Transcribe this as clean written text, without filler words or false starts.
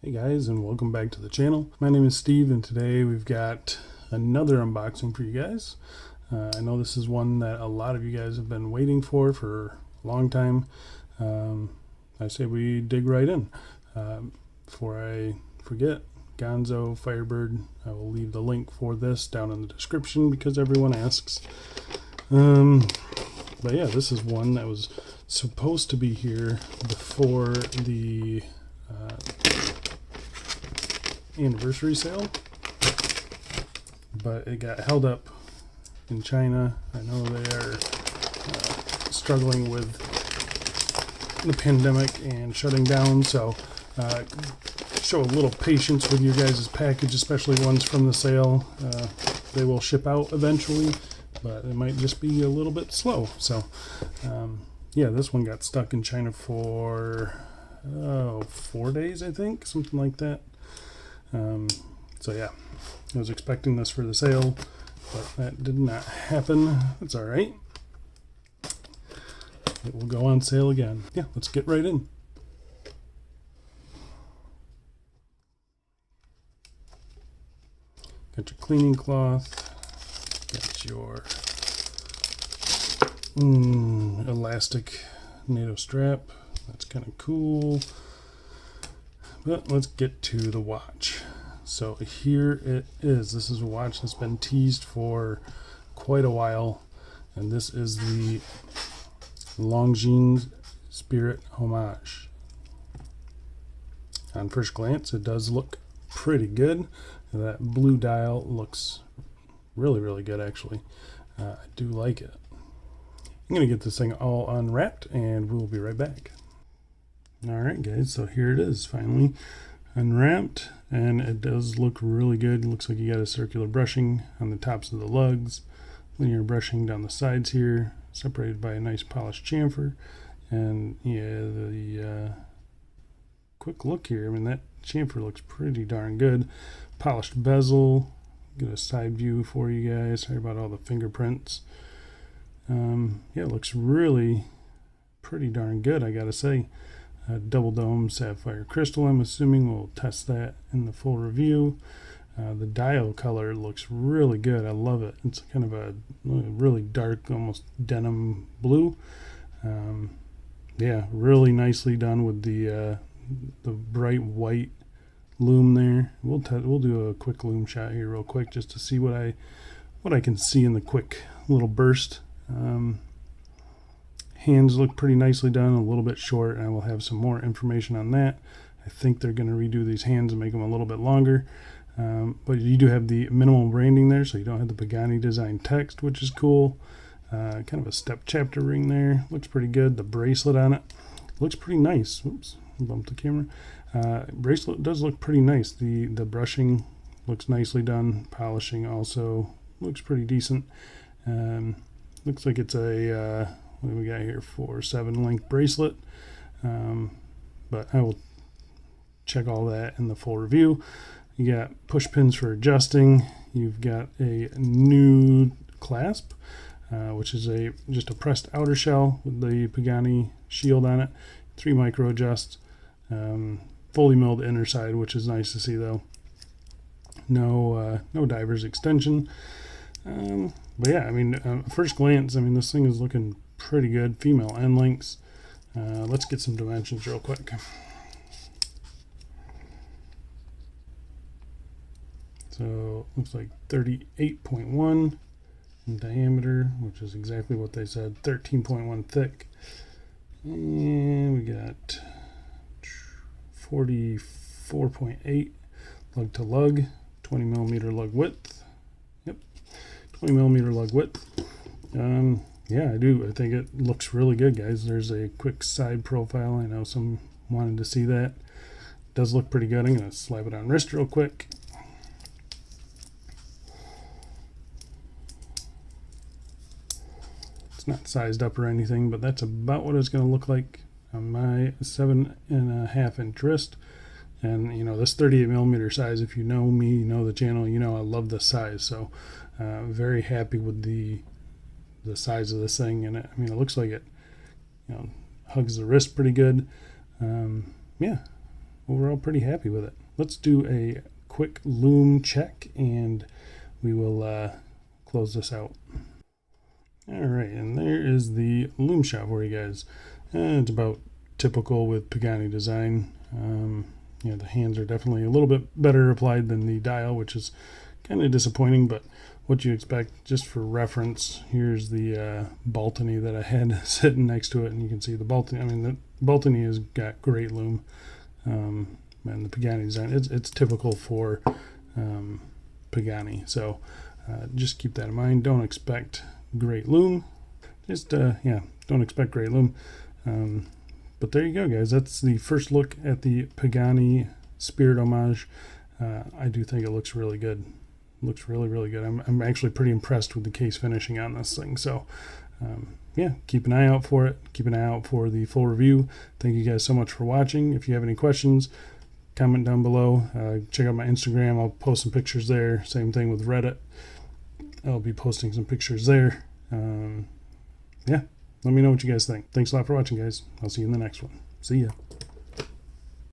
Hey guys, and welcome back to the channel. My name is Steve, and today we've got another unboxing for you guys. I know this is one that a lot of you guys have been waiting for a long time. I say we dig right in. Before I forget, Gonzo Firebird, I will leave the link for this down in the description because everyone asks. But yeah, this is one that was supposed to be here before the anniversary sale, but it got held up in China. I know they are struggling with the pandemic and shutting down, so show a little patience with your guys' package, especially ones from the sale. They will ship out eventually, but it might just be a little bit slow. So yeah, this one got stuck in China for 4 days, I think, something like that. So yeah, I was expecting this for the sale, but that did not happen. That's all right. It will go on sale again. Yeah, let's get right in. Got your cleaning cloth. Got your elastic NATO strap. That's kind of cool. But let's get to the watch. So here it is. This is a watch that's been teased for quite a while, and this is the Longines Spirit Homage. On first glance, it does look pretty good. That blue dial looks really good, actually. I do like it. I'm going to get this thing all unwrapped, and we'll be right back. Alright guys, so here it is, finally unwrapped, and it does look really good. It looks like you got a circular brushing on the tops of the lugs, linear brushing down the sides here, separated by a nice polished chamfer. And yeah, the quick look here, I mean, that chamfer looks pretty darn good. Polished bezel, get a side view for you guys. Sorry about all the fingerprints. Yeah, it looks really pretty darn good, I gotta say. Double dome sapphire crystal, I'm assuming. We'll test that in the full review. The dial color looks really good. I love it. It's kind of a really dark, almost denim blue. Yeah, really nicely done with the bright white loom there. We'll do a quick loom shot here real quick just to see what I can see in the quick little burst. Hands look pretty nicely done, a little bit short, and I will have some more information on that. I think they're going to redo these hands and make them a little bit longer. But you do have the minimal branding there, so you don't have the Pagani design text, which is cool. Kind of a step chapter ring there. Looks pretty good. The bracelet on it looks pretty nice. Oops, bumped the camera. Bracelet does look pretty nice. The brushing looks nicely done. Polishing also looks pretty decent. Looks like it's a... what do we got here? 4/7 link bracelet, but I will check all that in the full review. You got push pins for adjusting. You've got a new clasp, which is just a pressed outer shell with the Pagani shield on it. 3 micro adjusts, fully milled inner side, which is nice to see though. No divers extension. But yeah, I mean, first glance, I mean, this thing is looking pretty good. Female end links. Let's get some dimensions real quick. So looks like 38.1 in diameter, which is exactly what they said. 13.1 thick, and we got 44.8 lug to lug, 20 millimeter lug width. Yep, 20 millimeter lug width. Yeah, I do. I think it looks really good, guys. There's a quick side profile. I know some wanted to see that. It does look pretty good. I'm going to slap it on wrist real quick. It's not sized up or anything, but that's about what it's going to look like on my 7.5 inch wrist. And, you know, this 38 millimeter size, if you know me, you know the channel, you know I love this size. So very happy with the size of this thing, and I mean, it looks like it, you know, hugs the wrist pretty good. Yeah, overall pretty happy with it. Let's do a quick loom check and we will close this out. All right, and there is the loom shot for you guys. It's about typical with Pagani design. The hands are definitely a little bit better applied than the dial, which is kind of disappointing, but what you expect. Just for reference, here's the Baltony that I had sitting next to it, and you can see the Baltony. I mean, the Baltony has got great loom, and the Pagani design, it's typical for Pagani. So just keep that in mind. Don't expect great loom. Just don't expect great loom. But there you go, guys. That's the first look at the Pagani Spirit Homage. I do think it looks really good. Looks really, really good. I'm actually pretty impressed with the case finishing on this thing. So, keep an eye out for it. Keep an eye out for the full review. Thank you guys so much for watching. If you have any questions, comment down below. Check out my Instagram. I'll post some pictures there. Same thing with Reddit. I'll be posting some pictures there. Let me know what you guys think. Thanks a lot for watching, guys. I'll see you in the next one. See ya.